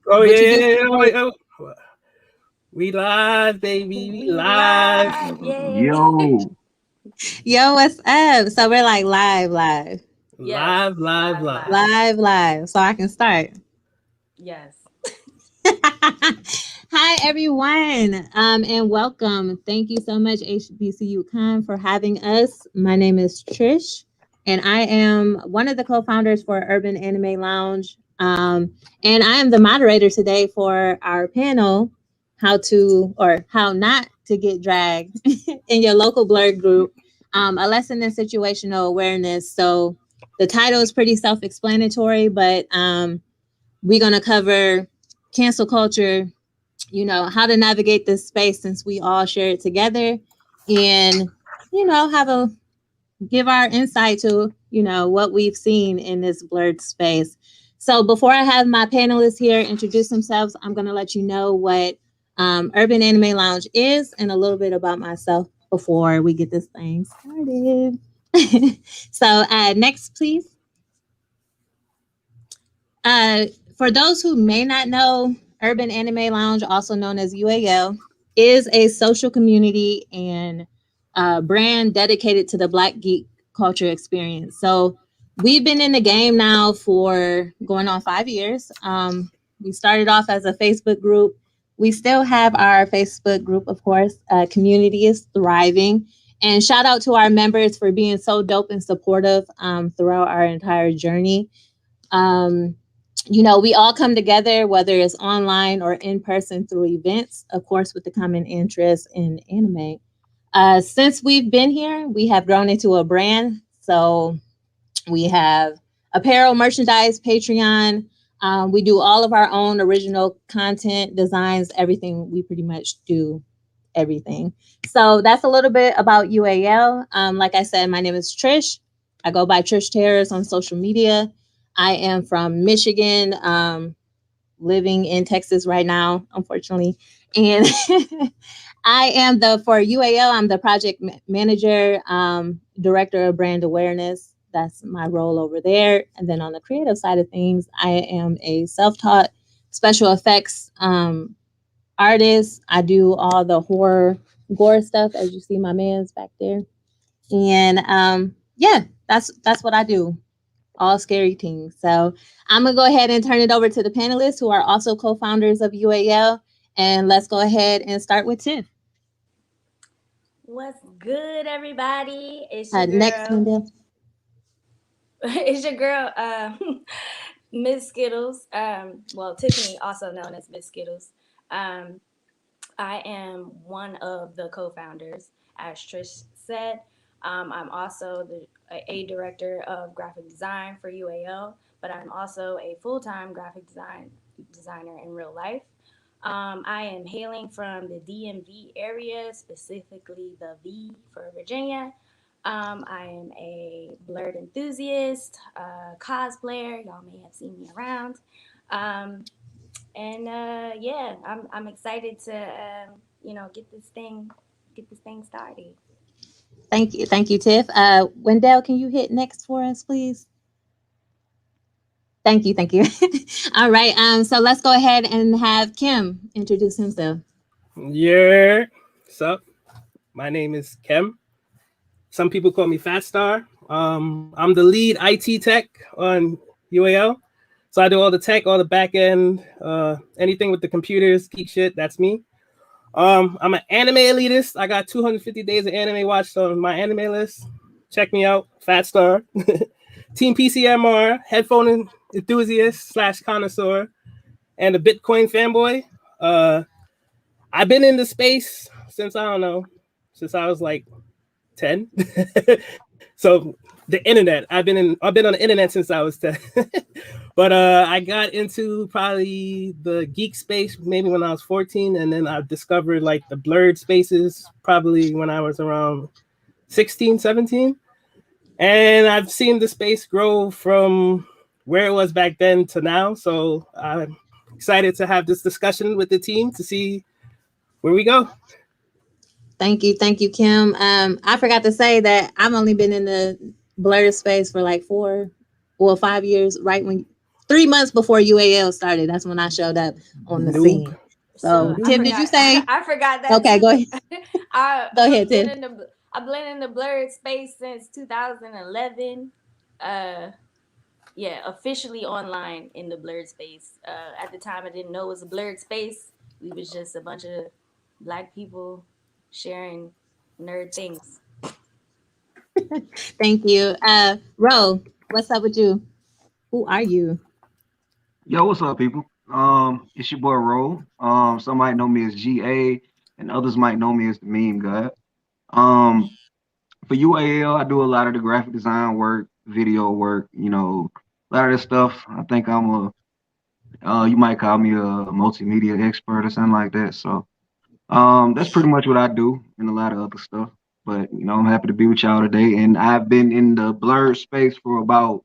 Oh What you yeah, do yeah, for yeah. work? We live, baby. We We live. live, yay. Yo, Yo, what's up? So we're like live, Yes, Live, live, live, live. live. live. So I can start. Yes. Hi, everyone, and welcome. Thank you so much, HBCU Con, for having us. My name is Trish, and I am one of the co-founders for Urban Anime Lounge. And I am the moderator today for our panel, how to or how not to get dragged in your local Blerd group. A lesson in situational awareness. So the title is pretty self-explanatory, but we're gonna cover cancel culture, how to navigate this space since we all share it together, and have a give our insight to what we've seen in this blurred space. So before I have my panelists here introduce themselves, I'm going to let you know what Urban Anime Lounge is and a little bit about myself before we get this thing started. So next, please. Uh, for those who may not know, Urban Anime Lounge, also known as UAL, is a social community and brand dedicated to the Black geek culture experience. So we've been in the game now for going on 5 years. We started off as a Facebook group. We still have our Facebook group, of course. Community is thriving. And shout out to our members for being so dope and supportive throughout our entire journey. Um, we all come together, whether it's online or in person through events, of course, with the common interest in anime. Since we've been here, we have grown into a brand. So we have apparel, merchandise, Patreon. We do all of our own original content, designs, everything. We pretty much do everything. So that's a little bit about UAL. Like I said, my name is Trish. I go by Trish Terrace on social media. I am from Michigan, living in Texas right now, unfortunately. And I am for UAL, I'm the project manager, director of brand awareness. That's my role over there. And then on the creative side of things, I am a self taught special effects artist. I do all the horror gore stuff, as you see my man's back there. And yeah, that's what I do. All scary things. So I'm gonna go ahead and turn it over to the panelists who are also co-founders of UAL. And let's go ahead and start with Tiff. What's good, everybody? It's your Next, girl. Wendell. It's your girl, Miss Skittles. Well, Tiffany, also known as Miss Skittles. Um, I am one of the co-founders, as Trish said. I'm also a director of graphic design for UAL, but I'm also a full-time graphic designer in real life. I am hailing from the DMV area, specifically the V for Virginia. I am a Blerd enthusiast, cosplayer. Y'all may have seen me around. Um, and yeah, I'm excited to get this thing started. Thank you, Tiff. Wendell, can you hit next for us, please? Thank you. All right. So let's go ahead and have Kim introduce himself. Yeah. Sup? My name is Kem. Some people call me Fat Star. I'm the lead IT tech on UAL. So I do all the tech, all the back end, anything with the computers, geek shit. That's me. I'm an anime elitist. I got 250 days of anime watched on my anime list. Check me out, Fat Star. Team PCMR, headphone enthusiast slash connoisseur, and a Bitcoin fanboy. Uh, I've been in the space since I don't know, since I was like 10. So the internet, I've been on the internet since I was 10. But I got into probably the geek space maybe when I was 14, and then I discovered like the blurred spaces probably when I was around 16, 17. And I've seen the space grow from where it was back then to now. So I'm excited to have this discussion with the team to see where we go. Thank you, Kim. I forgot to say that I've only been in the blurred space for like 5 years. Right when 3 months before UAL started. That's when I showed up on the Noob. scene. So So, I Tiff, did you forgot. say? I forgot that Okay, go too. ahead. Go ahead, Been Tiff. in the I've been in the Blerd space since 2011. Uh, yeah, officially online in the Blerd space. At the time, I didn't know it was a Blerd space. We was just a bunch of black people sharing nerd things. Thank you. Ro, what's up with you? Who are you? Yo, what's up, people? It's your boy Ro. Some might know me as GA, and others might know me as the Meme God. Um, for UAL, I do a lot of the graphic design work, video work. A lot of this stuff. I think you might call me a multimedia expert or something like that. So, that's pretty much what I do, and a lot of other stuff. But I'm happy to be with y'all today, and I've been in the blurred space for about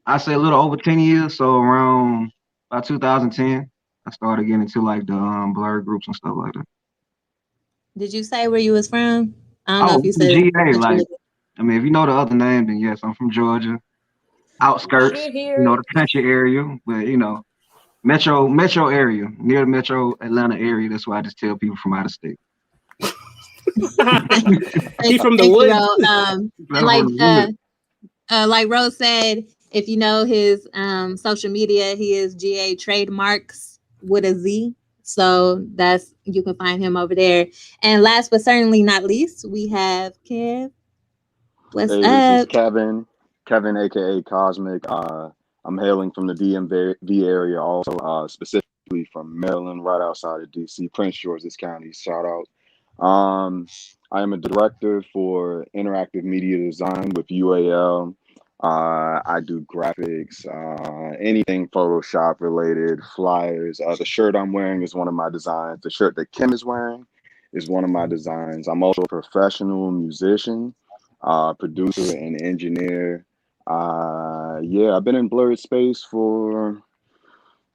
I say a little over 10 years, so around about 2010, I started getting into like the blur groups and stuff like that. Did you say where you was from? I don't know Oh, if you from said it in the GA, country. like I mean, if you know the other name, then yes, I'm from Georgia, outskirts, Here, here. the country area, but metro area, near the metro Atlanta area. That's why I just tell people from out of state. He from the Thank you, woods. Ro. And That's what it is. like Rose said, if you know his social media, he is GA Trademarks with a Z. So that's you can find him over there. And last but certainly not least, we have Kev. What's Hey, this is up? Kevin, aka Cosmic. I'm hailing from the DMV area, also specifically from Maryland, right outside of DC, Prince George's County. Shout out. I am a director for interactive media design with UAL. I do graphics, anything Photoshop related, flyers. The shirt I'm wearing is one of my designs. The shirt that Kim is wearing is one of my designs. I'm also a professional musician, producer and engineer. Yeah, I've been in blurred space for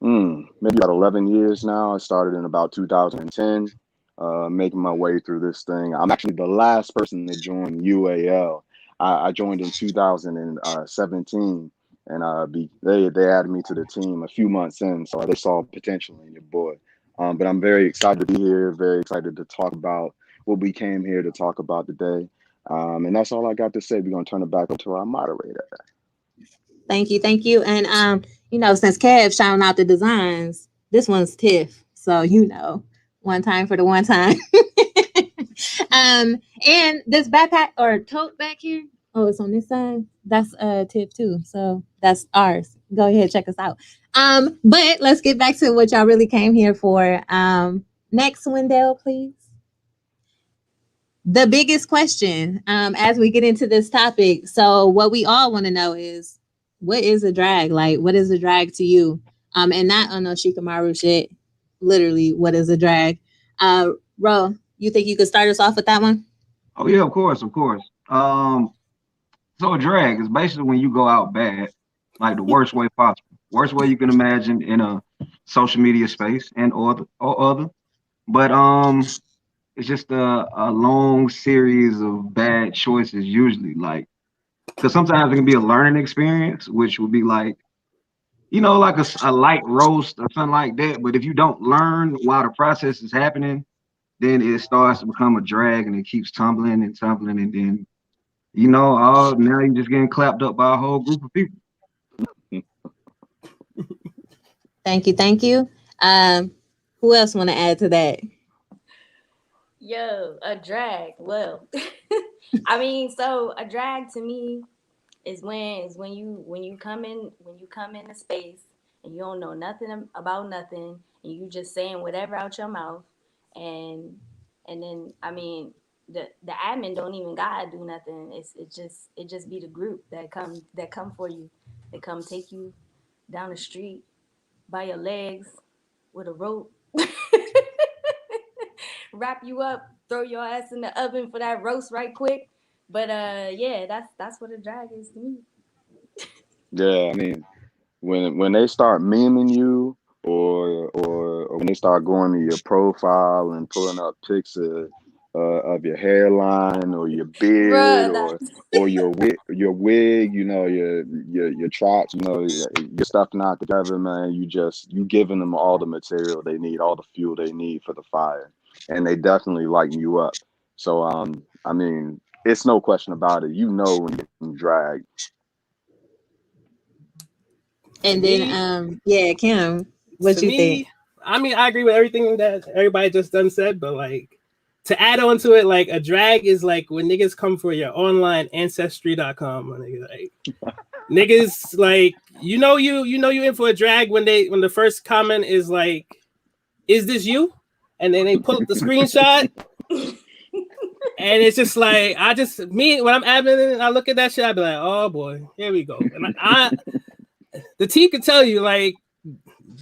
maybe about 11 years now. I started in about 2010, making my way through this thing. I'm actually the last person to join UAL. I joined in 2017, and they added me to the team a few months in, so they saw potential in your boy. But I'm very excited to be here, very excited to talk about what we came here to talk about today. And that's all I got to say. We're gonna turn it back over to our moderator. Thank you, thank you. And since Kev shouting out the designs, this one's Tiff. So one time for the one time. And this backpack or tote back here. Oh, it's on this side. That's Tiff too. So that's ours. Go ahead, check us out. But let's get back to what y'all really came here for. Next, Wendell, please. The biggest question as we get into this topic. So what we all want to know is, what is a drag? Like, what is a drag to you? And not on no Shikamaru shit. Literally, what is a drag? Ro, you think you could start us off with that one? Oh yeah, of course, of course. So a drag is basically when you go out bad, like the worst way possible, worst way you can imagine in a social media space and or other. But it's just a long series of bad choices usually, like because sometimes it can be a learning experience, which would be like like a light roast or something like that. But if you don't learn while the process is happening, then it starts to become a drag and it keeps tumbling and tumbling, and then now you're just getting clapped up by a whole group of people. Thank you, thank you. Who else want to add to that? Yo, a drag. Well, I mean, so a drag to me is when you come in a space and you don't know nothing about nothing and you just saying whatever out your mouth, and then I mean the admin don't even gotta do nothing. It just be the group that come for you. They come take you down the street by your legs with a rope. Wrap you up, throw your ass in the oven for that roast right quick. But yeah, that's what a drag is to me. Yeah, I mean, when they start memeing you, or when they start going to your profile and pulling up pics of of your hairline or your beard Bruh, or your wig, you know, your chops, you know, your stuff not together, man. You giving them all the material they need, all the fuel they need for the fire, and they definitely lighten you up. So I mean, it's no question about it. You know when you're getting dragged. To And me, then yeah, Kim, what to you think? me, I mean, I agree with everything that everybody just done said, but like to add on to it, like a drag is like when niggas come for your online ancestry.com, my nigga. Like niggas like you know you in for a drag when the first comment is like, is this you? And then they pull up the screenshot. And it's just like when I'm admin and I look at that shit, I be like, oh boy, here we go. And I the team can tell you like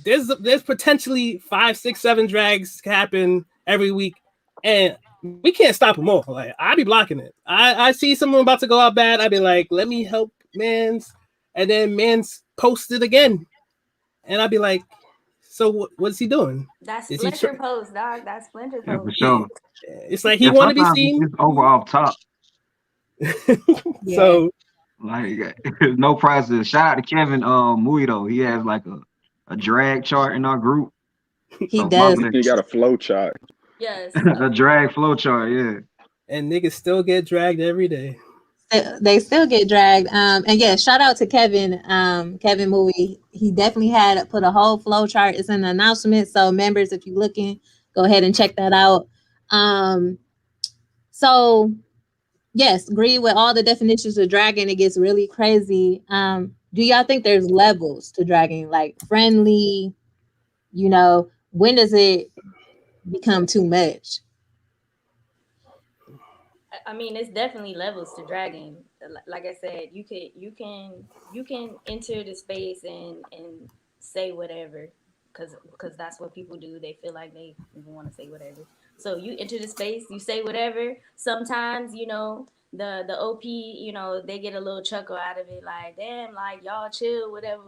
there's potentially 5, 6, 7 drags happen every week, and we can't stop them all. Like I be blocking it. I see someone about to go out bad, I be like, let me help man's, and then man's posted again, and I be like, so what's he doing? that's Is he Splinter Post, dog. That's Splinter Yeah, for Post. sure. It's like he Yeah, want to be sometimes it's seen. just over off top. Yeah. So Like no prizes. Shout out to Kevin Muito. He has like a drag chart in our group. He So does. follow You got a flow chart. Yes. a drag flow chart, yeah. and niggas still get dragged every day. They still get dragged. And yeah, shout out to Kevin. Kevin Movie. He definitely had put a whole flow chart. It's in the announcement. So members, if you're looking, go ahead and check that out. So yes, agree with all the definitions of dragging. It gets really crazy. Do y'all think there's levels to dragging, like friendly? You know, when does it become too much? I mean, it's definitely levels to dragging. Like I said, you can enter the space and say whatever, because that's what people do. They feel like they even want to say whatever. So you enter the space, you say whatever. Sometimes the OP, they get a little chuckle out of it, like damn, like y'all chill, whatever.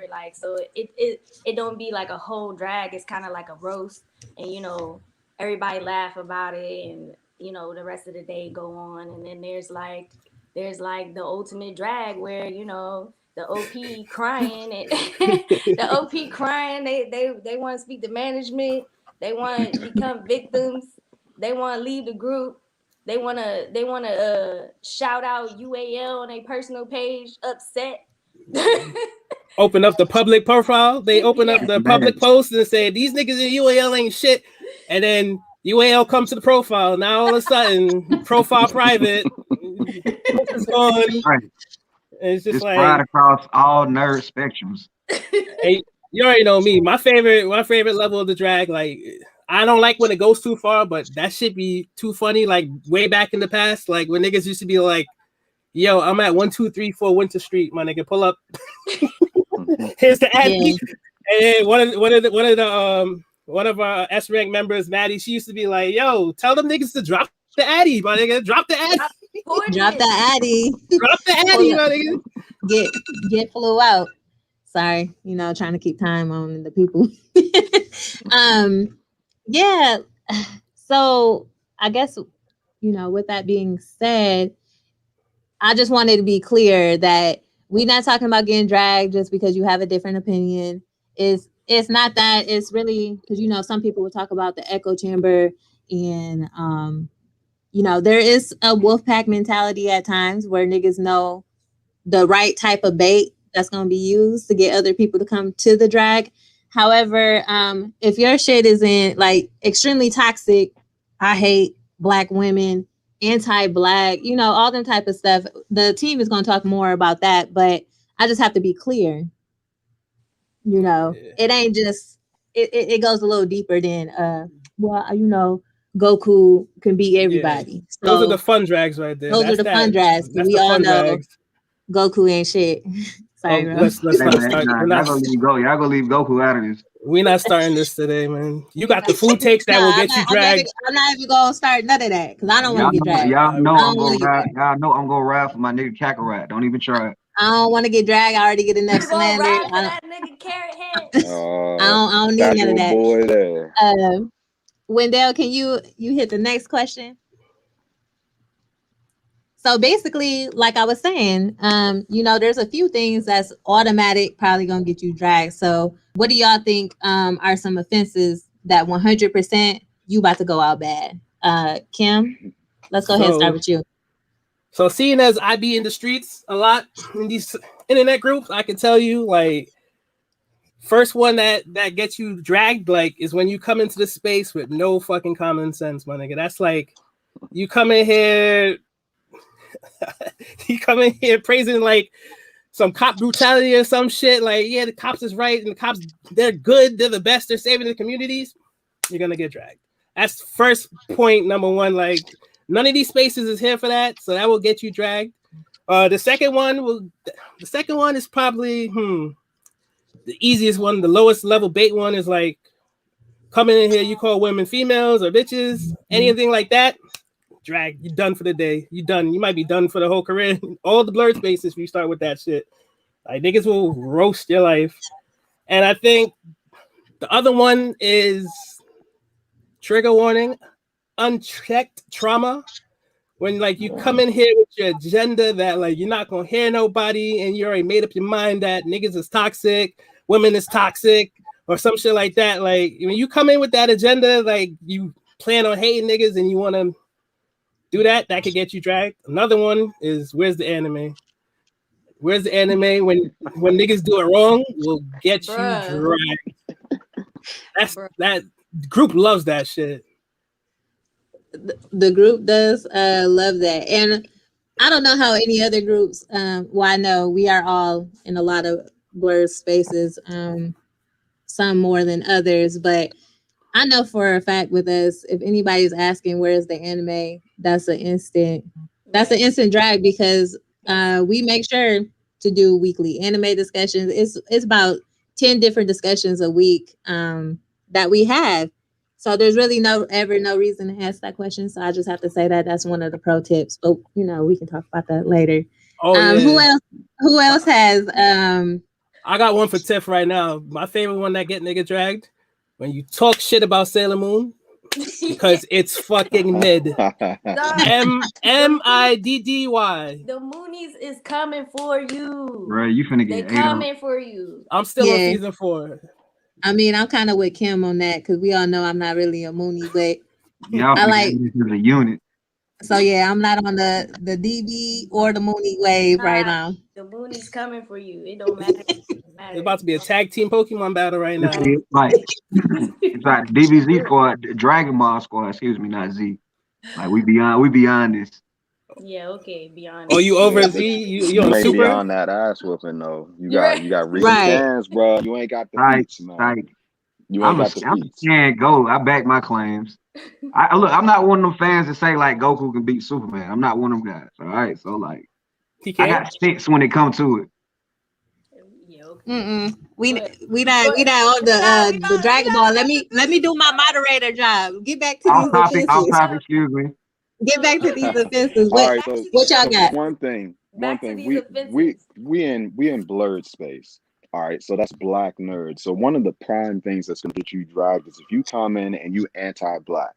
Like so it don't be like a whole drag. It's kind of like a roast, and everybody laugh about it, and the rest of the day go on. And then there's like the ultimate drag where the OP crying, and the OP crying, they want to speak to management, they want to become victims, they want to leave the group, they want to shout out UAL on a personal page, upset. Open up the public profile. They open up Yeah. the public post and say these niggas in UAL ain't shit, and then UAL comes to the profile. Now all of a sudden, profile private, is gone. Right. It's just It's like spread across all nerd spectrums. hey, you already know me. My favorite level of the drag, like I don't like when it goes too far, but that should be too funny. Like way back in the past, like when niggas used to be like, yo, I'm at 1-2-3-4 Winter Street, my nigga, pull up. Here's the ad. Yeah. And one of our S rank members, Maddie, she used to be like, yo, tell them niggas to drop the Addy, my nigga. Drop the Addy. Drop that Addy. Drop the Addy, my nigga. Get flew out. Sorry, trying to keep time on the people. Yeah. So I guess, with that being said, I just wanted to be clear that we're not talking about getting dragged just because you have a different opinion. It's not that. It's really because some people will talk about the echo chamber, and there is a wolf pack mentality at times where niggas know the right type of bait that's going to be used to get other people to come to the drag. However, if your shit isn't like extremely toxic, I hate Black women, anti-Black, all them type of stuff, the team is going to talk more about that. But I just have to be clear. It ain't just it goes a little deeper than Goku can beat everybody. Yeah. So Those are the fun drags right there. Those are the fun drags. We all know drags. Goku ain't shit. Sorry, bro. Let's not start. Y'all gonna leave Goku out of this. We're not starting this today, man. You got the food takes that will get you dragged. I'm not even gonna start none of that because I don't want to get dragged. Y'all know I'm gonna ride for my nigga Kakarot. Don't even try it. I don't want to get dragged. I already get enough slander. That nigga Carrot Head. I don't need none of that. Boy there. Wendell, can you hit the next question? So basically, like I was saying, there's a few things that's automatic, probably gonna get you dragged. So what do y'all think are some offenses that 100% you about to go out bad? Kim, let's go ahead and start with you. So seeing as I be in the streets a lot in these internet groups, I can tell you like first one that gets you dragged like is when you come into the space with no fucking common sense, my nigga. That's like you come in here praising like some cop brutality or some shit. Like, yeah, the cops is right and the cops, they're good, they're the best, they're saving the communities. You're gonna get dragged. That's first point number one. Like, none of these spaces is here for that, so that will get you dragged. The second one is probably the easiest one. The lowest level bait one is like coming in here, you call women females or bitches, anything like that. Drag, you done for the day. You done. You might be done for the whole career. All the Blerd spaces, if you start with that shit, like niggas will roast your life. And I think the other one is trigger warning, unchecked trauma. When like you come in here with your agenda that like you're not gonna hear nobody, and you already made up your mind that niggas is toxic, women is toxic, or some shit like that. Like when you come in with that agenda, like you plan on hating niggas and you want to do that could get you dragged. Another one is where's the anime? Where's the anime? When niggas do it wrong, will get you dragged. That group loves that shit. The group does love that, and I don't know how any other groups. Well, I know we are all in a lot of Blerd spaces, some more than others, but I know for a fact with us, if anybody's asking where's the anime, that's an instant drag because we make sure to do weekly anime discussions. It's about 10 different discussions a week that we have. So there's really no reason to ask that question. So I just have to say that that's one of the pro tips. But we can talk about that later. Oh yeah. Who else has I got one for Tiff right now. My favorite one that get nigga dragged. When you talk shit about Sailor Moon, because it's fucking mid. M-I-D-D-Y. The Moonies is coming for you. Right, you finna get coming for you. I'm still on season 4. I mean, I'm kind of with Kim on that because we all know I'm not really a Moonie, but y'all I like this as a unit. So yeah, I'm not on the DB or the Moonie wave right now. The Moonies coming for you. It don't matter. It's about to be a tag team Pokemon battle right now. It's like DBZ squad, Dragon Ball squad. Excuse me, not Z. Like we beyond this. Yeah, okay, beyond. Oh, you over Z? You on super? Beyond that ass whooping though. You got recent fans, bro. You ain't got the feats, man. You ain't got the feats. Can't go. I back my claims. I'm not one of them fans that say like Goku can beat Superman. I'm not one of them guys. All right, so like I got 6 when it comes to it. We not on the Dragon Ball. Let me do my moderator job. Get back to these offenses. Excuse me. Get back to these offenses. All right, so what y'all got? One thing. We in Blerd space. All right, so that's black nerds. So one of the prime things that's gonna get you dragged is if you come in and you anti-black.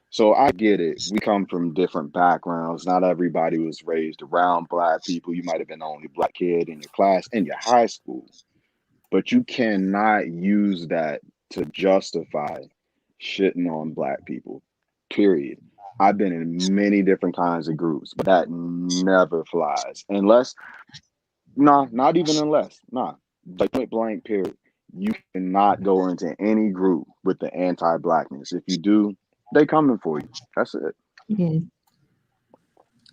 So I get it. We come from different backgrounds. Not everybody was raised around black people. You might have been the only black kid in your class, in your high school. But you cannot use that to justify shitting on black people, period. I've been in many different kinds of groups, but that never flies. Not even unless. Like point blank, period. You cannot go into any group with the anti-blackness. If you do, they coming for you. That's it. Yeah.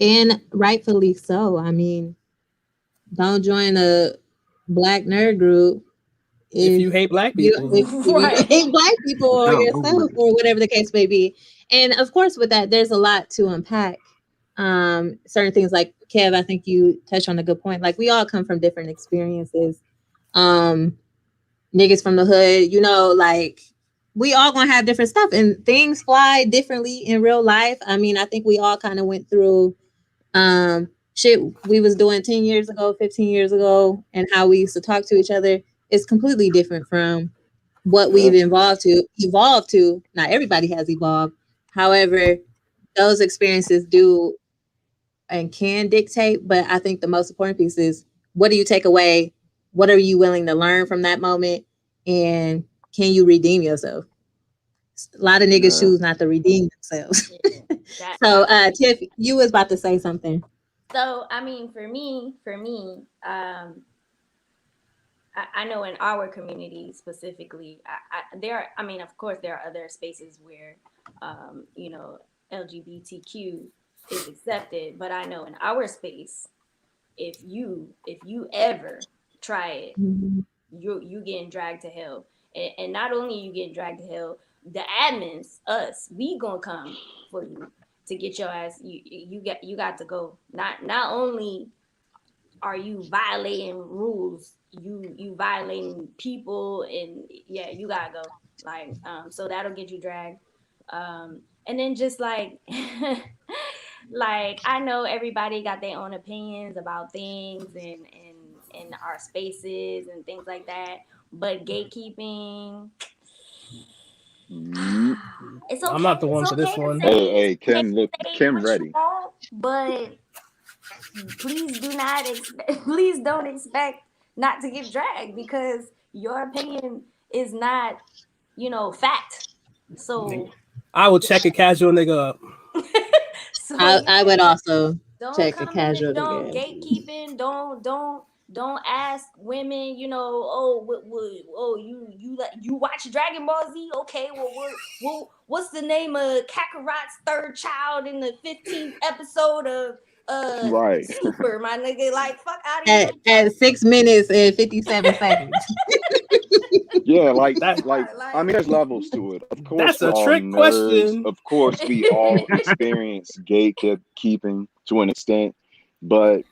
And rightfully so. I mean, don't join a black nerd group if you hate black people. If you hate black people or yourself or whatever the case may be. And of course, with that, there's a lot to unpack. Certain things like Kev, I think you touched on a good point. Like we all come from different experiences. Niggas from the hood, like we all gonna have different stuff and things fly differently in real life. I mean, I think we all kind of went through shit we was doing 10 years ago, 15 years ago, and how we used to talk to each other is completely different from what we've evolved to. Not everybody has evolved. However, those experiences do and can dictate, but I think the most important piece is, what do you take away? What are you willing to learn from that moment? And can you redeem yourself? A lot of niggas choose not to redeem themselves. Yeah, So, Tiff, you was about to say something. so I mean, for me, I know in our community specifically, I mean, of course, there are other spaces where, you know, LGBTQ is accepted, but I know in our space, if you ever try it, you getting dragged to hell, and not only you getting dragged to hell, the admins, us, we gonna come for you to get your ass. You got to go. Not only are you violating rules, you violating people, and yeah, you gotta go. Like, so that'll get you dragged. And then just like like, I know everybody got their own opinions about things and in our spaces and things like that, but gatekeeping, it's okay. I'm not the one It's for this okay to one. say, Hey, Kim, look, say Kim what you ready. want, but please do not please don't expect not to get dragged, because your opinion is not, fact. So I will check a casual nigga up. so I would also don't check a come in casual and don't nigga. gatekeeping. Don't ask women. Oh, you watch Dragon Ball Z? Okay, what's the name of Kakarot's third child in the 15th episode of Right. Super? My nigga, like, fuck out of here. At 6 minutes and 57 seconds. Yeah, like That I mean, there's levels to it. Of course, that's we're a all trick nerds. question. Of course, we all experience gatekeeping to an extent, but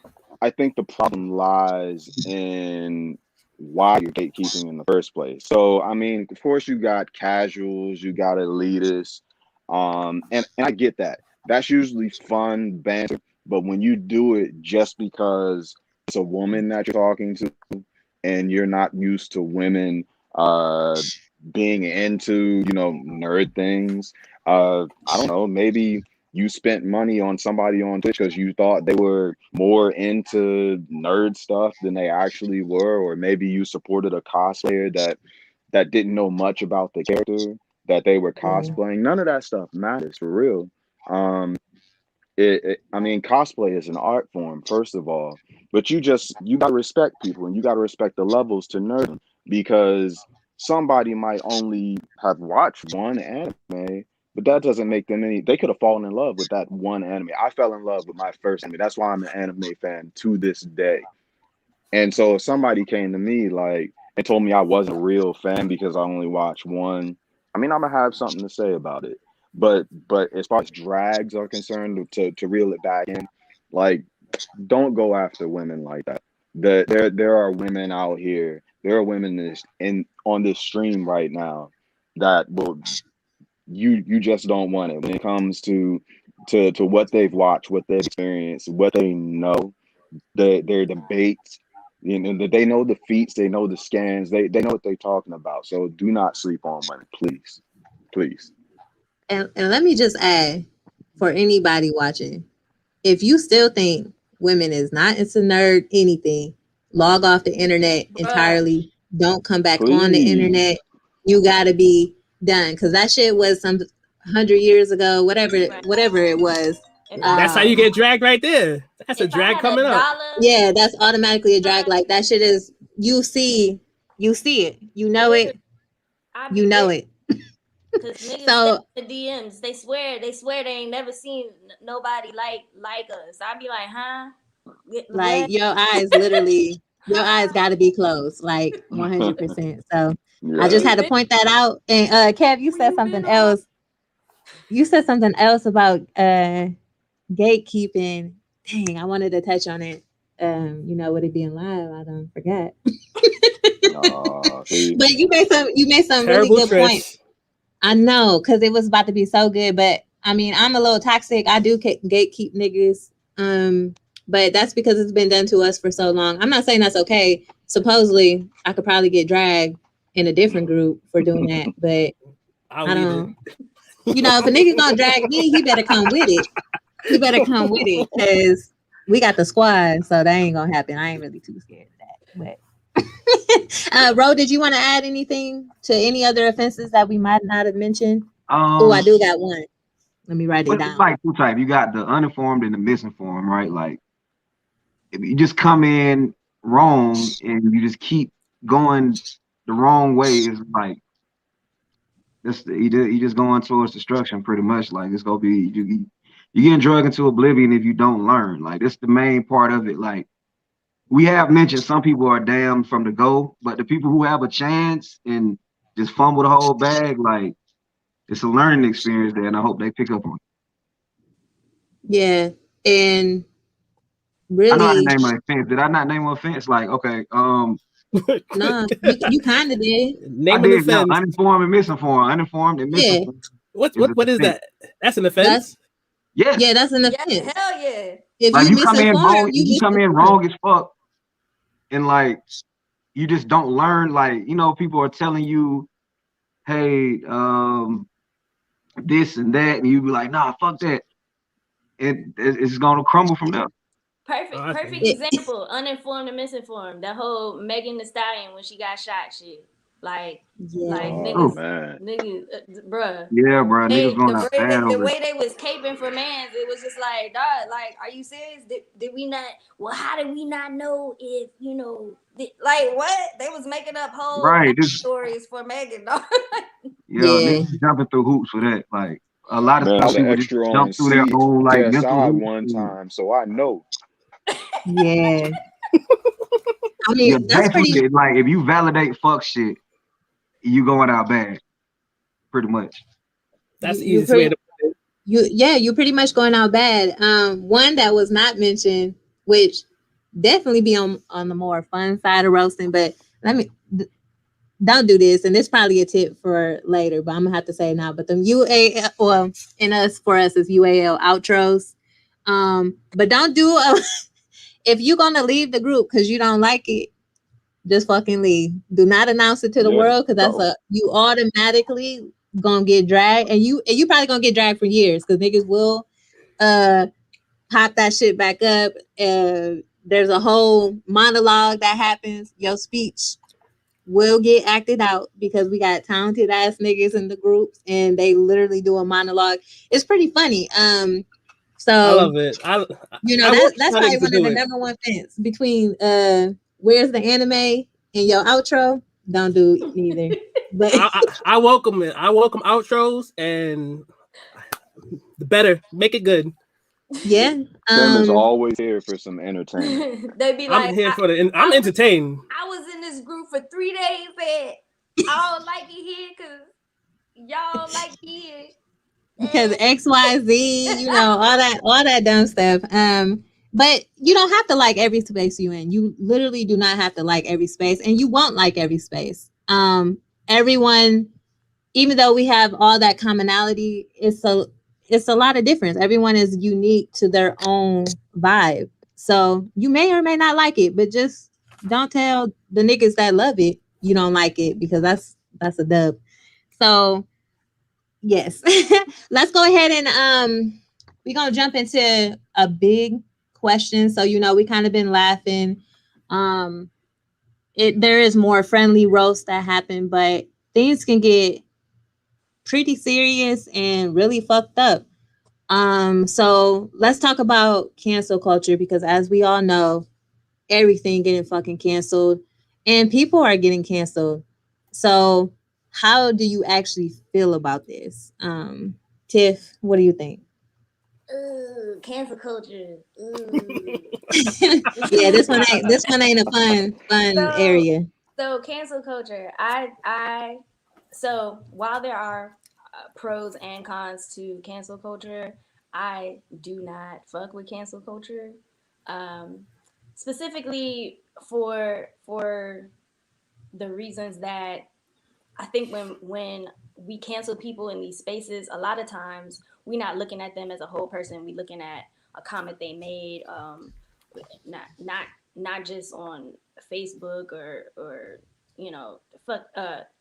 I think the problem lies in why you're gatekeeping in the first place. So, I mean, of course, you got casuals, you got elitists, and I get that. That's usually fun banter, but when you do it just because it's a woman that you're talking to and you're not used to women uh being into nerd things, I don't know, maybe you spent money on somebody on Twitch because you thought they were more into nerd stuff than they actually were, or maybe you supported a cosplayer that didn't know much about the character that they were cosplaying. None of that stuff matters for real. um I mean, cosplay is an art form, first of all, but you gotta respect people, and you gotta respect the levels to nerd, because somebody might only have watched one anime, but that doesn't make them any. They could have fallen in love with that one anime. I fell in love with my first anime. That's why I'm an anime fan to this day. And so if somebody came to me like and told me I wasn't a real fan because I only watched one, I mean, I'm gonna have something to say about it. But as far as drags are concerned, to reel it back in, like, don't go after women like that. There are women out here. There are women in on this stream right now that will you just don't want it when it comes to what they've watched, what they've experienced, what they know, their debates. They know the feats, they know the scans, they know what they're talking about. So do not sleep on women, please, please. And let me just add, for anybody watching, if you still think women is not into nerd anything, log off the internet entirely. Don't come back on the internet. You gotta be done, because that shit was some 100 years ago, whatever it was. That's how you get dragged right there. That's a drag coming up. Yeah, that's automatically a drag. Like, that shit is, you see it, you know it, you know it. Because niggas so, the DMs, they swear they ain't never seen nobody like us. I'd be like, huh? Like, your eyes got to be closed, like 100%. So I just had to point that out. And Kev, you said something else. You said something else about gatekeeping. Dang, I wanted to touch on it. With it being live, I don't forget. But you made some really good points. I know, because it was about to be so good, but I mean, I'm a little toxic. I do gatekeep niggas. But that's because it's been done to us for so long. I'm not saying that's okay. Supposedly, I could probably get dragged in a different group for doing that, but I don't. If a nigga gonna drag me, he better come with it. You better come with it because we got the squad, so that ain't gonna happen. I ain't really too scared of that. But Ro, did you want to add anything to any other offenses that we might not have mentioned? Oh, I do got one. Let me write it But it's down. like two types. You got the uninformed and the misinformed, right? Like if you just come in wrong and you just keep going the wrong way, it's like you just going towards destruction pretty much. Like it's gonna be you getting dragged into oblivion if you don't learn. Like that's the main part of it. Like we have mentioned some people are damned from the go, but the people who have a chance and just fumble the whole bag, like it's a learning experience there, and I hope they pick up on it. Yeah, and I know how to really, name an offense. Did I not name an offense? Like, okay, no, you kind of did. I Name an did now. offense. Uninformed and misinformed. Uninformed and Yeah, misinformed. What is that? That's an offense. Yes. yeah, that's an Yeah, offense. hell yeah. If Like you you come in misinform, wrong, you if you come in misinform. wrong as fuck, and like you just don't learn. Like people are telling you, hey, this and that, and you be like, nah, fuck that. It's gonna crumble from there. Perfect, I perfect think example. Uninformed and misinformed. That whole Megan Thee Stallion when she got shot, shit. Like Yeah, Oh Oh, man. niggas, bruh. yeah, bro. Niggas going out bad The over it. way they was caping for mans, it was just like, dog, like, are you serious? Did we not? Well, how did we not know if like what they was making up whole Right. stories for Megan, dog. Yeah, yeah, niggas jumping through hoops for that. Like a lot of Man, I stuff was an people just extra on jump through their own like mental CSI hoops. one time, so I know. yeah. I Yeah, mean, that's pretty. basically like if you validate fuck shit, you going out bad, pretty much. that's the You easiest way pretty to. you're pretty much going out bad. One that was not mentioned, which definitely be on the more fun side of roasting, but let me don't do this, and this probably a tip for later, but I'm gonna have to say it now. But the UAL, well, in us for us is UAL outros. But don't do if you're gonna leave the group because you don't like it, just fucking leave. Do not announce it to the Yeah, world because that's go. you automatically gonna get dragged, and you probably gonna get dragged for years because niggas will uh pop that shit back up. There's a whole monologue that happens. Your speech will get acted out because we got talented ass niggas in the groups and they literally do a monologue. It's pretty funny. I So love it. I that's want that's my probably niggas to one of do the it. number one things between where's the anime and your outro. Don't do neither. But I welcome it. I welcome outros and the better make it good. yeah, Tim is always here for some entertainment. They be I'm like, here for the. I'm entertained. I was in this group for 3 days and I don't like it here because y'all like it here. because XYZ, all that dumb stuff. But you don't have to like every space you in. You literally do not have to like every space, and you won't like every space. Everyone, even though we have all that commonality, it's a lot of difference. Everyone is unique to their own vibe. So you may or may not like it, but just don't tell the niggas that love it you don't like it because that's a dub. So yes. Let's go ahead and we're gonna jump into a big question. So we kind of been laughing. Um there is more friendly roast that happen, but things can get pretty serious and really fucked up. So let's talk about cancel culture because as we all know, everything getting fucking canceled and people are getting canceled. So how do you actually feel about this? Tiff, what do you think? Ooh, cancel culture. Ooh. Yeah, this one ain't a fun So, area. so cancel culture. So while there are pros and cons to cancel culture, I do not fuck with cancel culture. Um, Specifically for the reasons that I think when we cancel people in these spaces, a lot of times we're not looking at them as a whole person. We're looking at a comment they made, not not not just on Facebook or fuck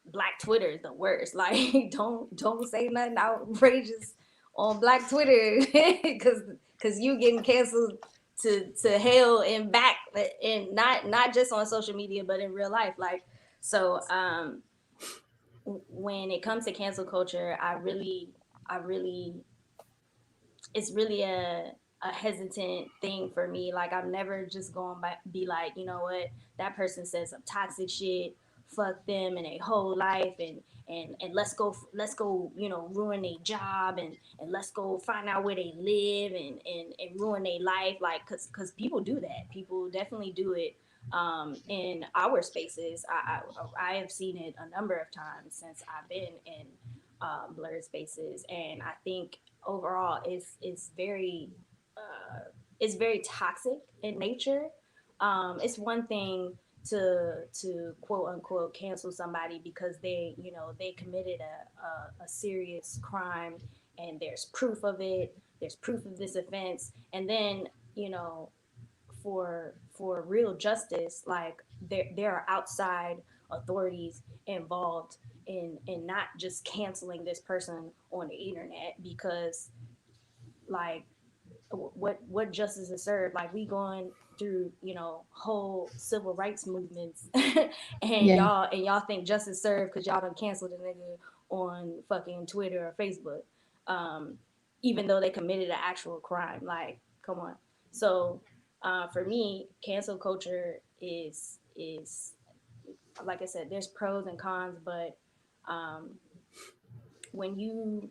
Black Twitter is the worst. Like don't say nothing outrageous on Black Twitter because you getting canceled to hell and back, and not just on social media but in real life. Like, so when it comes to cancel culture, I really it's really a hesitant thing for me. Like, I'm never just going to be like, you know what, that person said some toxic shit, fuck them and their whole life, and let's go, you know, ruin their job, and let's go find out where they live, and ruin their life. Like, cause people do that. People definitely do it in our spaces. I have seen it a number of times since I've been in Blerd spaces, and I think overall it's very toxic in nature. It's one thing to quote unquote cancel somebody because they, you know, they committed a serious crime, and there's proof of it, there's proof of this offense, and then, you know, for real justice, like there are outside authorities involved in not just canceling this person on the internet, because like what justice is served? Like, we going through, you know, whole civil rights movements and Yeah. y'all think justice served because y'all done canceled a nigga on fucking Twitter or Facebook, um even though they committed an actual crime. Like, come on. So for me, cancel culture is like I said, there's pros and cons, but um when you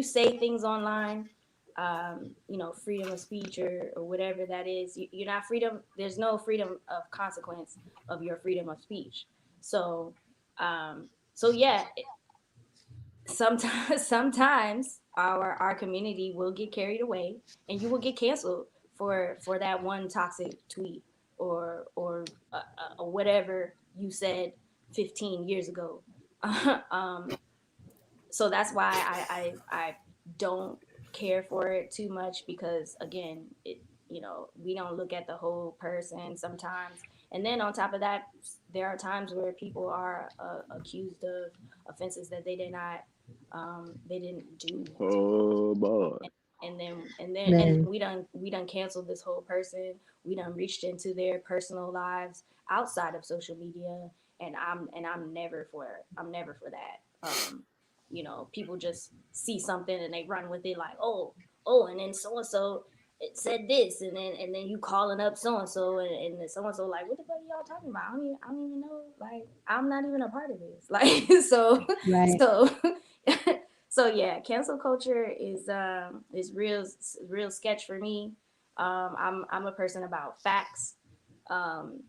say things online, you know, freedom of speech or whatever that is, you're not freedom. There's no freedom of consequence of your freedom of speech. So, so yeah, sometimes our community will get carried away, and you will get canceled for that one toxic tweet or whatever you said 15 years ago. um, so that's why I don't care for it too much, because again, you know, we don't look at the whole person sometimes, and then on top of that, there are times where people are accused of offenses that they didn't do, Oh boy. and Man. we done canceled this whole person. We done reached into their personal lives outside of social media, and I'm never for that. You know, people just see something and they run with it, like, oh, and then so and so it said this, and then you calling up so and so, and then so and so like, what the fuck are y'all talking about? I don't even know. Like, I'm not even a part of this. Like, so Right. so so yeah, cancel culture is real sketch for me. I'm a person about facts. Um,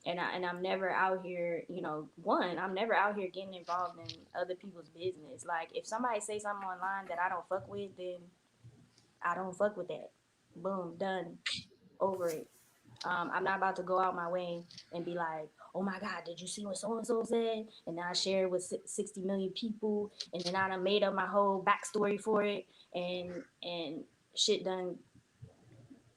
and I'm never out here, you know, I'm never out here getting involved in other people's business. Like, if somebody say something online that I don't fuck with, then I don't fuck with that. Boom, done, over it. I'm not about to go out my way and be like, oh my God, did you see what so and so said? And then I share it with 60 million people, and then I done made up my whole backstory for it, and shit done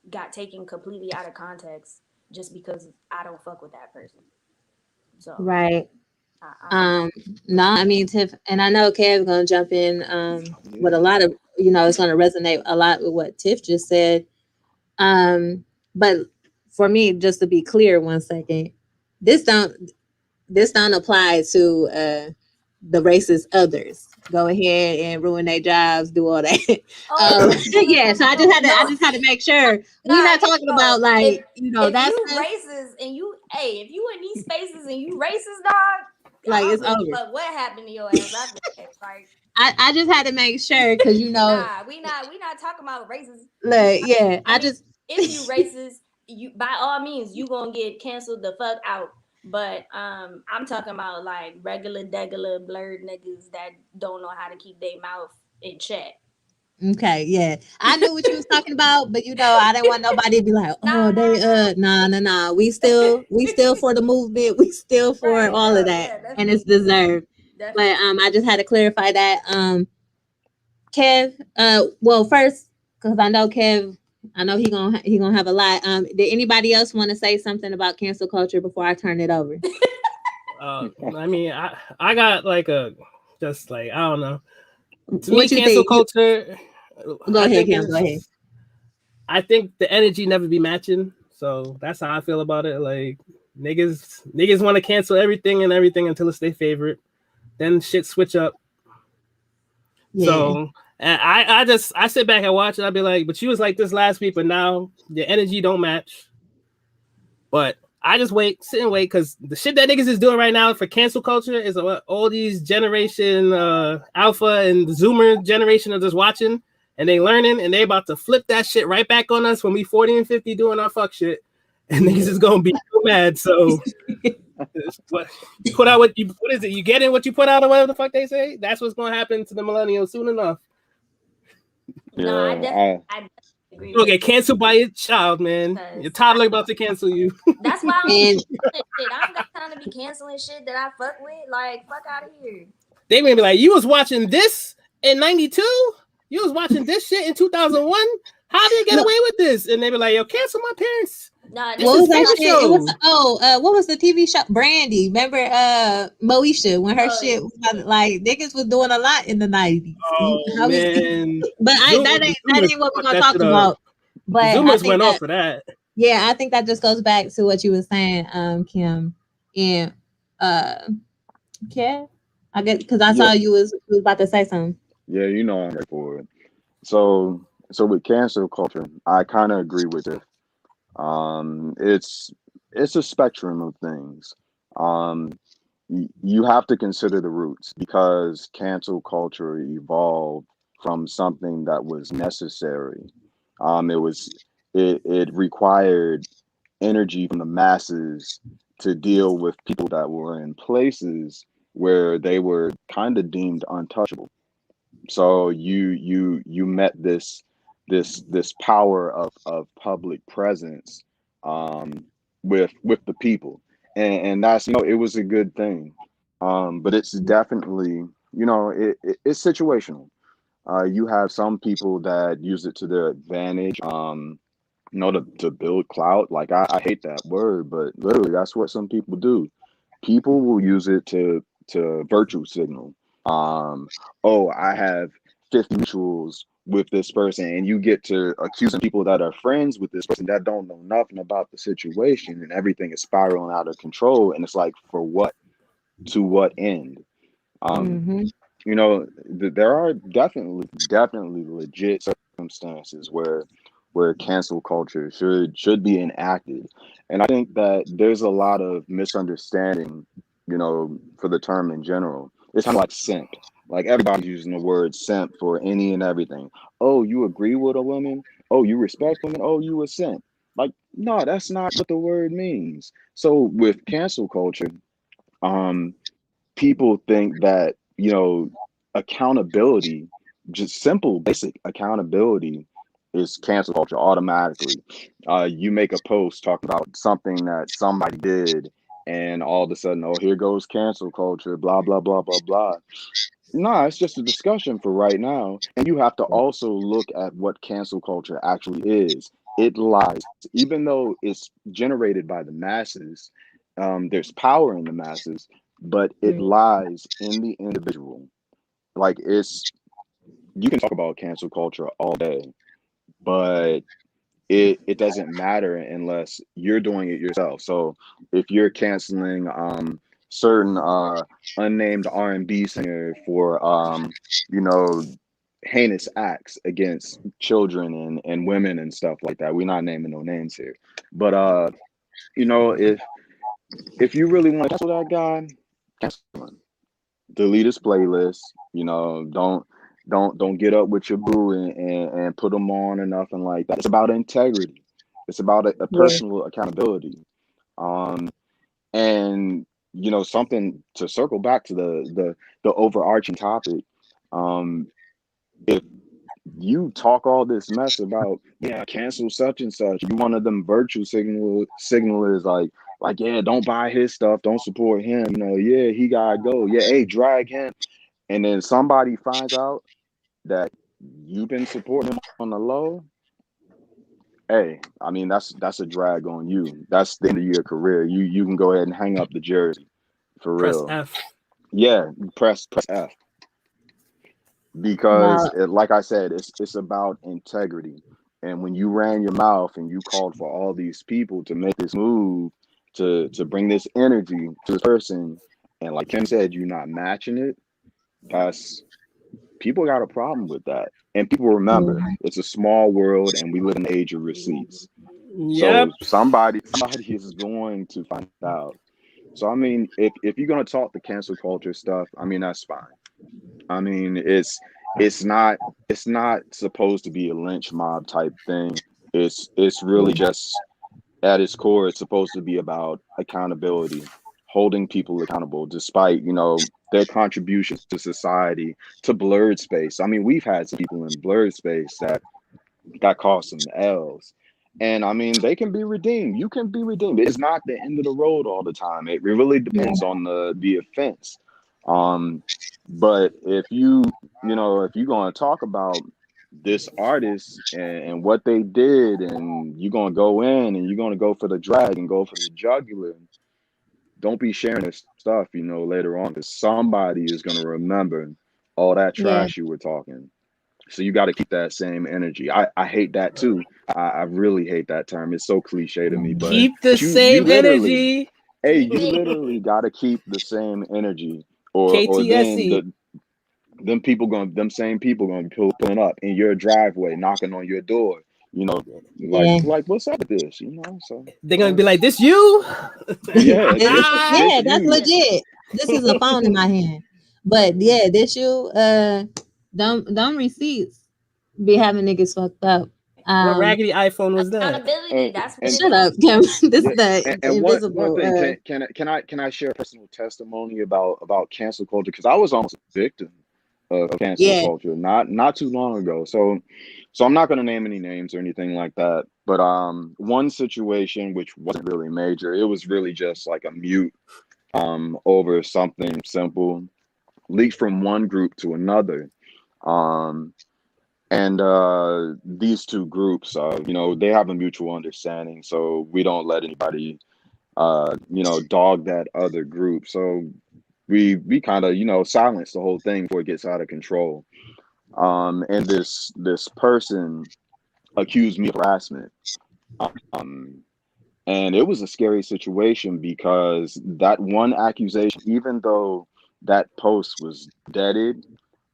got taken completely out of context just because I don't fuck with that person. So Right. I'm Um, no, I mean Tiff, and I know Kev's gonna jump in with a Yeah. lot of, you know, it's gonna resonate a lot with what Tiff just said. But for me, just to be clear 1 second, this don't this don't apply to the racist others. Go ahead and ruin their jobs, do all that. oh no, Yeah, so I no, just had to make sure we're nah, not talking yo, about, like, you know, if that's you racist and if you in these spaces and you racist, dog, like I don't it's give a over. fuck what happened to your ass after that. Like, I just had to make sure because, you know, nah, we not talking about racist. like, yeah, I I mean, just if you racist, you by all means you gonna get canceled the fuck out. But I'm talking about like regular degular blurred niggas that don't know how to keep their mouth in check. okay, yeah. I knew what you was talking about, but, you know, I didn't want nobody to be like, oh, Nah, nah, they nah. nah. We still for the movement. We still for Right? all of No, that. yeah, And it's definitely, deserved. But definitely. I just had to clarify that. Kev, well, first, because I know he gonna have a lot. Did anybody else want to say something about cancel culture before I turn it over? I mean, I got like a just like I don't know. To me, What you cancel think? culture. Go I ahead, think Kim. Go ahead. I think the energy never be matching. So that's how I feel about it. Like niggas want to cancel everything and everything until it's their favorite. Then shit switch up. Yeah. So I sit back and watch it. I'd be like, but you was like this last week, but now your energy don't match. But I just sit and wait because the shit that niggas is doing right now for cancel culture is all these generation alpha and the Zoomer generation are just watching and they learning and they about to flip that shit right back on us when we 40 and 50 doing our fuck shit. And niggas is gonna be so mad. So what you put out what is it? You get in what you put out or whatever the fuck they say? That's what's gonna happen to the millennials soon enough. No, I definitely agree. You'll get canceled by your child, man. Your toddler about to cancel you. That's why I'm shit. I don't got time to be canceling shit that I fuck with. Like, fuck out of here. They may be like, you was watching this in 92? You was watching this shit in 2001? How did you get away with this? And they be like, yo, cancel my parents. No, what was that shit? It was what was the TV show? Brandy. Remember Moesha when her shit was like niggas was doing a lot in the 90s. Oh man. But that ain't what we're gonna talk about. But Zoomers went off for that. Yeah, I think that just goes back to what you were saying, Kim. And Kev, I guess because I saw you was about to say something. Yeah, you know I'm right for it. So with cancel culture, I kind of agree with it. It's a spectrum of things. You have to consider the roots because cancel culture evolved from something that was necessary. It required energy from the masses to deal with people that were in places where they were kind of deemed untouchable. So you met this power of public presence with the people, and that's it was a good thing, but it's definitely it's situational. You have some people that use it to their advantage, to build clout. Like I hate that word, but literally that's what some people do. People will use it to virtue signal. Oh, I have 50 mutuals with this person, and you get to accusing people that are friends with this person that don't know nothing about the situation, and everything is spiraling out of control. And it's like, for what? To what end? There are definitely legit circumstances where cancel culture should be enacted, and I think that there's a lot of misunderstanding, for the term in general. It's kind of like simp. Like everybody's using the word simp for any and everything. Oh, you agree with a woman? Oh, you respect women? Oh, you a simp? Like, no, that's not what the word means. So with cancel culture, people think that accountability, just simple basic accountability, is cancel culture automatically. You make a post talking about something that somebody did, and all of a sudden, oh, here goes cancel culture, blah blah blah blah blah. No, it's just a discussion for right now, and you have to also look at what cancel culture actually is. It lies, even though it's generated by the masses. There's power in the masses, but it lies in the individual. Like, you can talk about cancel culture all day, but it doesn't matter unless you're doing it yourself. So if you're canceling certain unnamed R&B singer for heinous acts against children and women and stuff like that, we're not naming no names here, but if you really want to cancel that guy, cancel him. Delete his playlist. Don't get up with your boo and put them on or nothing like that. It's about integrity. It's about a personal accountability. And something to circle back to the overarching topic. If you talk all this mess about cancel such and such, you one of them virtue signalers like don't buy his stuff, don't support him, he gotta go, hey, drag him, and then somebody finds out that you've been supporting him on the low. Hey, I mean, that's a drag on you. That's the end of your career. You can go ahead and hang up the jersey, for real. Press F. Yeah, press F. because Well, like I said, it's about integrity. And when you ran your mouth and you called for all these people to make this move, to bring this energy to this person, and like Kim said, you're not matching it, that's people got a problem with that. And people remember mhm. it's a small world and we live in the age of receipts. Yep. So somebody is going to find out. So I mean, if you're gonna talk the cancel culture stuff, I mean that's fine. I mean it's not it's not supposed to be a lynch mob type thing. It's really just at its core, it's supposed to be about accountability, holding people accountable despite, their contributions to society, to blurred space. I mean, we've had some people in blurred space that caused some L's. And I mean, they can be redeemed. You can be redeemed. It's not the end of the road all the time. It really Yeah, depends on the offense. Um, but if you're going to talk about this artist and what they did, and you're going to go in and you're going to go for the drag and go for the jugular, don't be sharing this stuff, later on, because somebody is going to remember all that yeah, trash you were talking. So you got to keep that same energy. I hate that too. I really hate that term. It's so cliche to me, but Keep the you same literally, energy. hey, you literally got to keep the same energy, or then KTSE. them same people gonna be pulling up in your driveway, knocking on your door. You know, yeah. like what's up with this? So They're gonna be like, "This you?" yeah, this Yeah, that's you. legit. This is a phone in my hand. But yeah, this you dumb receipts be having niggas fucked up. What Um raggedy iPhone was that? Accountability. And That's what and it Shut is. up, Kim. This yeah, is the and one invisible thing, can I share a personal testimony about cancel culture, because I was almost a victim of cancel yeah. culture not too long ago. So I'm not going to name any names or anything like that, but one situation which wasn't really major, it was really just like a mute over something simple, leaked from one group to another. um and these two groups, they have a mutual understanding, so we don't let anybody dog that other group. So we kind of silence the whole thing before it gets out of control. And this person accused me of harassment. um and it was a scary situation, because that one accusation, even though that post was deaded,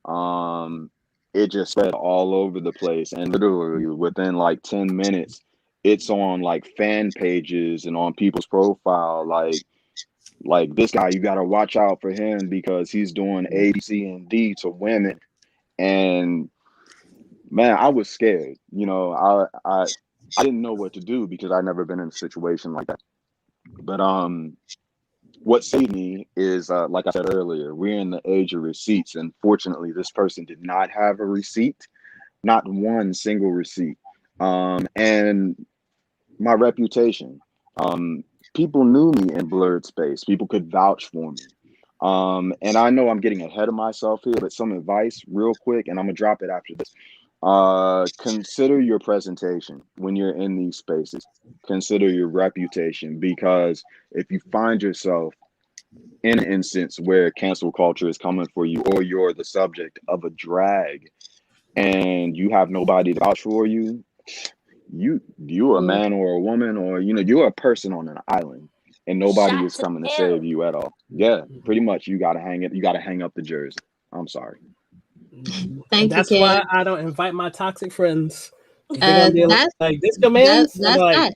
um it just spread all over the place, and literally within like 10 minutes it's on like fan pages and on people's profile, like this guy, you got to watch out for him because he's doing A, B, C, and D to women. And man, I was scared. I didn't know what to do because I'd never been in a situation like that. But what saved me is, like I said earlier, we're in the age of receipts, and fortunately, this person did not have a receipt, not one single receipt. And my reputation. Um, People knew me in blurred space. People could vouch for me. And I know I'm getting ahead of myself here, but some advice real quick, and I'm gonna drop it after this. Consider your presentation when you're in these spaces. Consider your reputation, because if you find yourself in an instance where cancel culture is coming for you, or you're the subject of a drag and you have nobody to vouch for you, you're a Yeah. man or a woman, or you're a person on an island, and nobody Shot is to coming to save hell. you at all. Yeah, pretty much. You gotta hang it. You gotta hang up the jersey. I'm sorry. And Thank you, that's Kim. why I don't invite my toxic friends. They're gonna be That's like, "This your man's?" I'm that's like,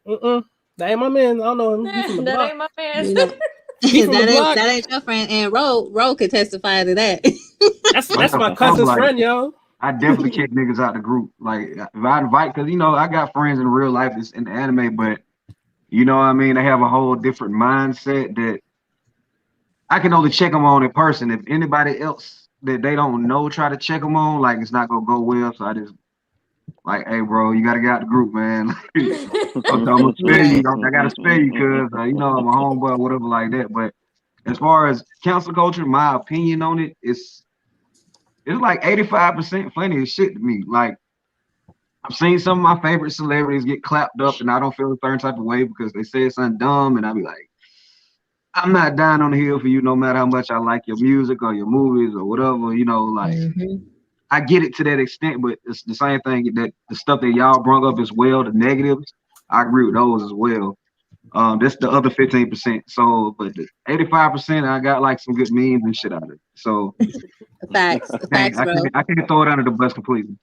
that. "That ain't my man. I don't know him. He from the That block. ain't my man. You know, He from the block. that ain't your friend. And Ro could testify to that. But That's my I'm cousin's like, friend, yo." I definitely kick niggas out the group. Like if I invite, because I got friends in real life that's in the anime, but you know what I mean, they have a whole different mindset that I can only check them on in person. If anybody else that they don't know try to check them on, like it's not gonna go well. So I just like, hey, bro, you gotta get out the group, man. I'm gonna spare you. Right. I gotta spare you because I'm a homeboy, or whatever like that. But as far as cancel culture, my opinion on it is it's like 85% funny as shit to me. Like I've seen some of my favorite celebrities get clapped up, and I don't feel a certain type of way because they said something dumb, and I be like, I'm not dying on the hill for you, no matter how much I like your music or your movies or whatever. You know, like I get it to that extent, but it's the same thing that the stuff that y'all brought up as well, the negatives. I agree with those as well. That's the other 15%. So, but the 85%, I got like some good memes and shit out of it. So, Facts, I bro. can't throw it under the bus completely.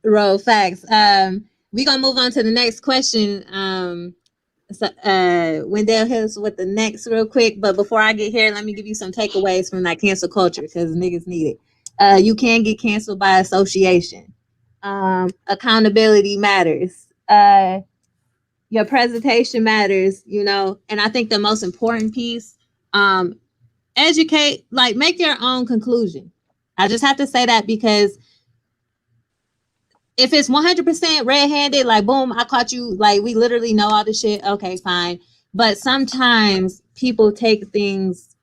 Bro, facts. We gonna move on to the next question. So, Wendell Hills with the next real quick. But before I get here, let me give you some takeaways from that cancel culture because niggas need it. You can get canceled by association. Accountability matters. Your presentation matters, you know, and I think the most important piece, educate, like make your own conclusion. I just have to say that because if it's 100% red-handed, like boom, I caught you, like we literally know all the shit, okay, fine. But sometimes people take things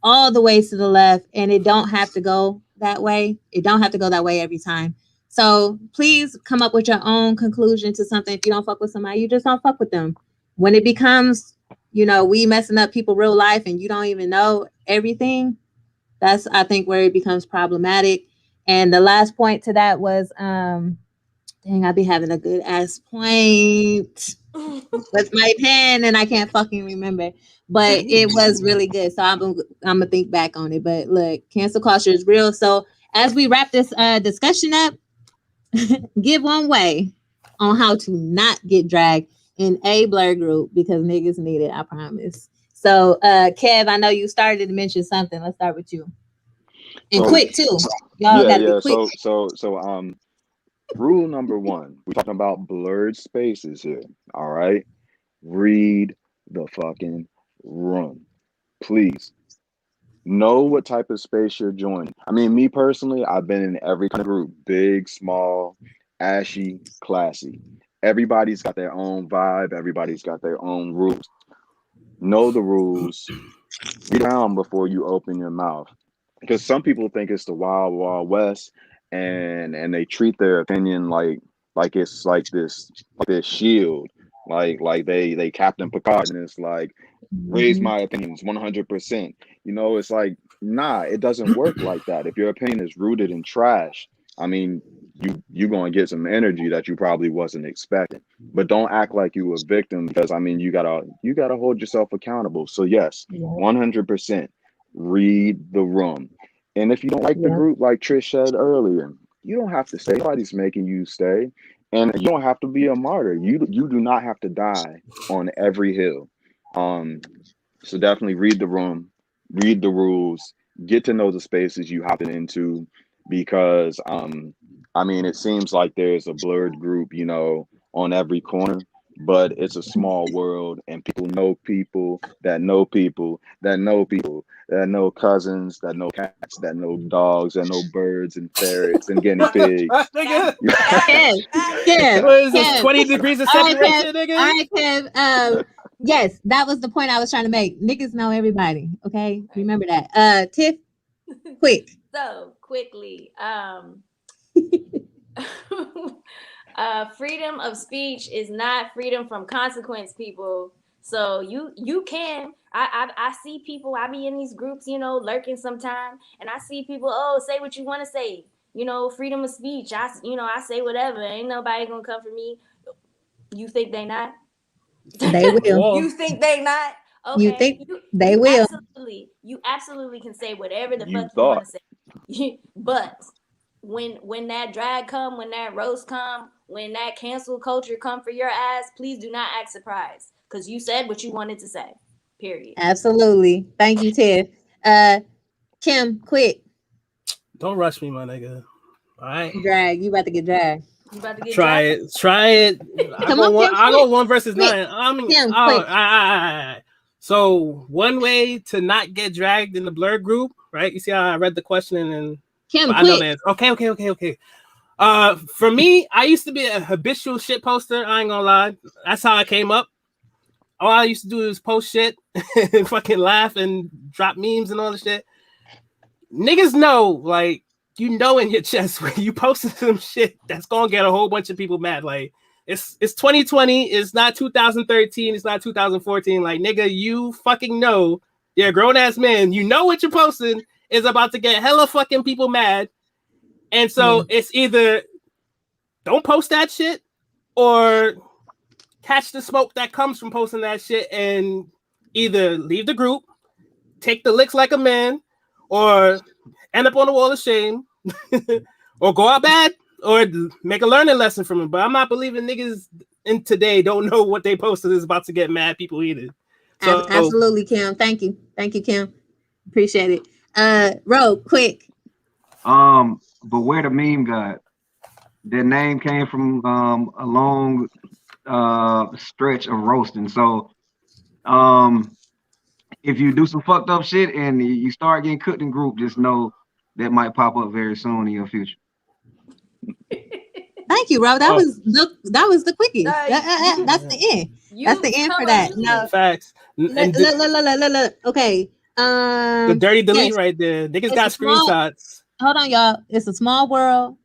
all the way to the left and it don't have to go that way. It don't have to go that way every time. So please come up with your own conclusion to something. If you don't fuck with somebody, you just don't fuck with them. When it becomes, you know, we messing up people real life and you don't even know everything, that's I think where it becomes problematic. And the last point to that was dang, I be having a good ass point with my pen and I can't fucking remember. But it was really good. So I'm gonna think back on it. But look, cancel culture is real. So as we wrap this discussion up, give one way on how to not get dragged in a Blerd group because niggas need it, I promise. So Kev, I know you started to mention something. Let's start with you. And quick too. Y'all gotta be quick. So rule number one, we're talking about blurred spaces here. All right. Read the fucking room. Please. Know what type of space you're joining. I mean, me personally, I've been in every kind of group, big, small, ashy, classy. Everybody's got their own vibe. Everybody's got their own rules. Know the rules. Get down before you open your mouth. Because some people think it's the wild, wild west, and they treat their opinion like it's like this shield, like they Captain Picard, and it's like raise my opinions 100%. You know, it's like nah, it doesn't work like that. If your opinion is rooted in trash, I mean, you're gonna get some energy that you probably wasn't expecting. But don't act like you a victim because I mean you gotta hold yourself accountable. So yes, 100%. Read the room. And if you don't like the group, like Trish said earlier, you don't have to stay. Nobody's making you stay. And you don't have to be a martyr. You do not have to die on every hill. So definitely read the room, read the rules, get to know the spaces you hop into because I mean it seems like there's a Blerd group, you know, on every corner. But it's a small world and people that know people that know people that know cousins, that know cats, that know dogs, that know birds and ferrets and guinea pigs. Kev, What is this, 20 degrees of separation, nigga? All right, Kev. Yes, that was the point I was trying to make. Niggas know everybody, okay? Remember that. Tiff, quick. So quickly, freedom of speech is not freedom from consequence, people. So you can. I see people. I be in these groups, you know, lurking sometime, and I see people. Oh, say what you want to say. You know, freedom of speech. I say whatever. Ain't nobody gonna come for me. You think they not? They will. You think they not? Okay. You think they will? You absolutely can say whatever the fuck you want to say. But when that drag come, when that roast come, when that cancel culture come for your ass, please do not act surprised because you said what you wanted to say. Period. Absolutely. Thank you, Tiff. Kim, quick. Don't rush me, my nigga. All right. Drag. You about to get dragged. You about to get Try it. I go 1 versus quick. 9. I mean, Kim, quick. So one way to not get dragged in the Blerd group, right? You see how I read the question and Kim, I know that. Okay. For me, I used to be a habitual shit poster. I ain't gonna lie. That's how I came up. All I used to do is post shit and fucking laugh and drop memes and all the shit. Niggas know, like, you know in your chest when you posted some shit that's gonna get a whole bunch of people mad. Like, it's 2020, it's not 2013, it's not 2014. Like, nigga, you fucking know You're a grown ass man. You know what you're posting is about to get hella fucking people mad. And so it's either don't post that shit or catch the smoke that comes from posting that shit and either leave the group, take the licks like a man, or end up on the wall of shame, or go out bad, or make a learning lesson from it. But I'm not believing niggas in today don't know what they posted is about to get mad people either. So Absolutely, Kim. Thank you, Kim. Appreciate it. Ro, quick. But where the meme god? Their name came from a long stretch of roasting. So if you do some fucked up shit and you start getting cooked in group, just know that might pop up very soon in your future. Thank you, Ro. That was the quickie. That's the end. That's the end for that. No facts. Look. Okay. The dirty delete right there. Niggas got screenshots. Hold on, y'all. It's a small world.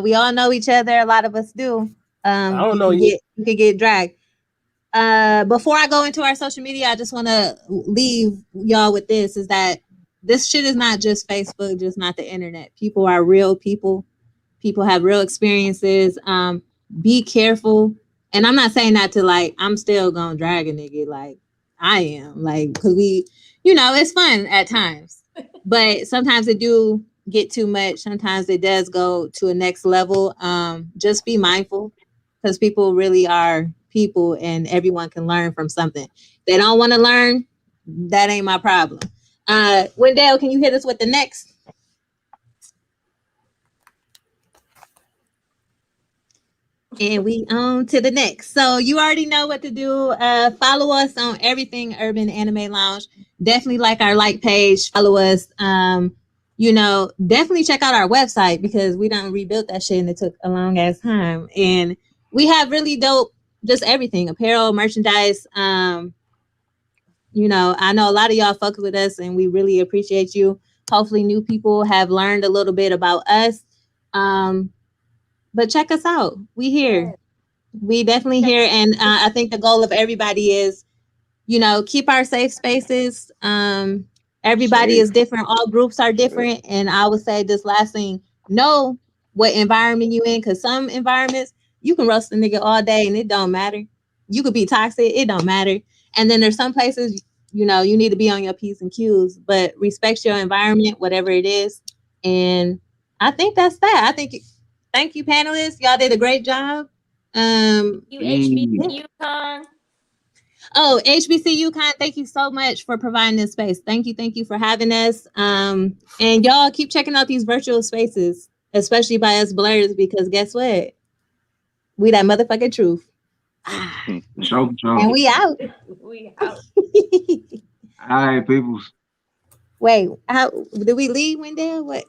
We all know each other. A lot of us do. I don't know you. You can get dragged. Before I go into our social media, I just want to leave y'all with this: is that this shit is not just Facebook, just not the internet. People are real people. People have real experiences. Be careful. And I'm not saying that to like, I'm still gonna drag a nigga like I am, like, because we, it's fun at times, but sometimes it do get too much. Sometimes it does go to a next level. Just be mindful, because people really are people and everyone can learn from something. They don't want to learn, that ain't my problem. Wendell, can you hit us with the next? And we on to the next. So you already know what to do. Follow us on everything Urban Anime Lounge. Definitely like our page. Follow us. Definitely check out our website, because we done rebuilt that shit and it took a long ass time. And we have really dope, just everything, apparel, merchandise. I know a lot of y'all fuck with us and we really appreciate you. Hopefully new people have learned a little bit about us. But check us out. We here. We definitely here. And I think the goal of everybody is, keep our safe spaces. Everybody is different. All groups are different. And I would say this last thing, know what environment you in, because some environments, you can roast a nigga all day and it don't matter. You could be toxic. It don't matter. And then there's some places, you need to be on your P's and Q's, but respect your environment, whatever it is. And I think that's that. Thank you, panelists. Y'all did a great job. HBCU Con. Oh, HBCU Con, thank you so much for providing this space. Thank you for having us. And y'all keep checking out these virtual spaces, especially by us Blerders, because guess what? We that motherfucking truth. Sure. And we out. We out. All right, peoples. Wait, how did we leave, Wendell? What?